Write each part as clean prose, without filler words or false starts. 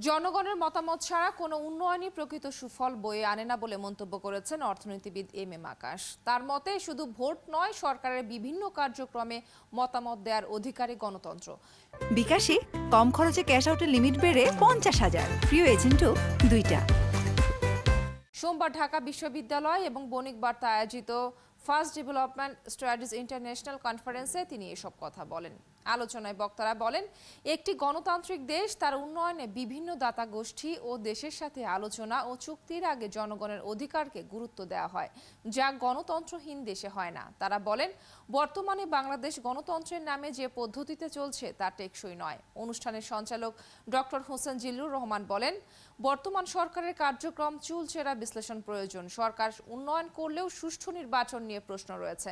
জনগণের মতামত ছাড়া কোনো উন্নয়নই প্রকৃত সুফল বয়ে আনে না বলে মন্তব্য করেছেন অর্থনীতিবিদ এম আকাশ। তার মতে শুধু ভোট নয়, সরকারের বিভিন্ন কার্যক্রমে মতামত দেওয়ার অধিকারী গণতন্ত্র। বিকাশে কম খরচে ক্যাশ আউটের লিমিট বেড়ে 50,000, প্রিয় এজেন্টও 2টা। সোমবার ঢাকা বিশ্ববিদ্যালয় এবং বণিক বার্তা আয়োজিত ফার্স্ট ডেভেলপমেন্ট স্টাডিজ ইন্টারন্যাশনাল কনফারেন্সে তিনি এসব কথা বলেন। আলোচনায় বক্তারা বলেন, একটি গণতান্ত্রিক দেশ তার উন্নয়নে বিভিন্ন দাতা গোষ্ঠী ও দেশের সাথে আলোচনা ও চুক্তির আগে জনগণের অধিকারকে গুরুত্ব দেওয়া হয়, যা গণতন্ত্রহীন দেশে হয় না। তারা বলেন, বর্তমানে বাংলাদেশ গণতন্ত্রের নামে যে পদ্ধতিতে চলছে তা টেকসই নয়। অনুষ্ঠানের সঞ্চালক ডক্টর হোসেন জিল্লুর রহমান বলেন, বর্তমান সরকারের কার্যক্রম চুলচেরা বিশ্লেষণ প্রয়োজন। সরকার উন্নয়ন করলেও সুষ্ঠু নির্বাচন নিয়ে প্রশ্ন রয়েছে।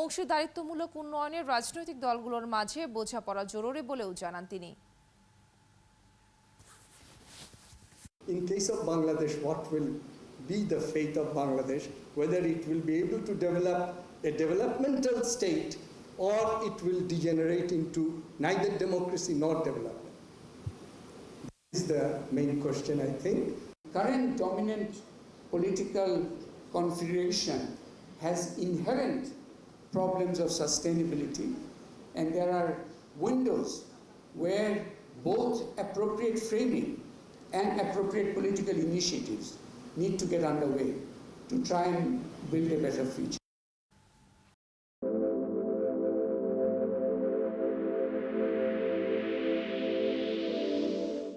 অংশীদারিত্বমূলক উন্নয়নের রাজনৈতিক দলগুলোর মাঝে বোঝাপড়া জরুরি বলেও জানান তিনি। In case of Bangladesh, what will be the fate of Bangladesh, whether it will be able to develop a developmental state or it will degenerate into neither democracy nor development. This is the main question, I think. Current dominant political configuration has inherent problems of sustainability, and there are windows where both appropriate framing and appropriate political initiatives need to get underway to try and build a better future.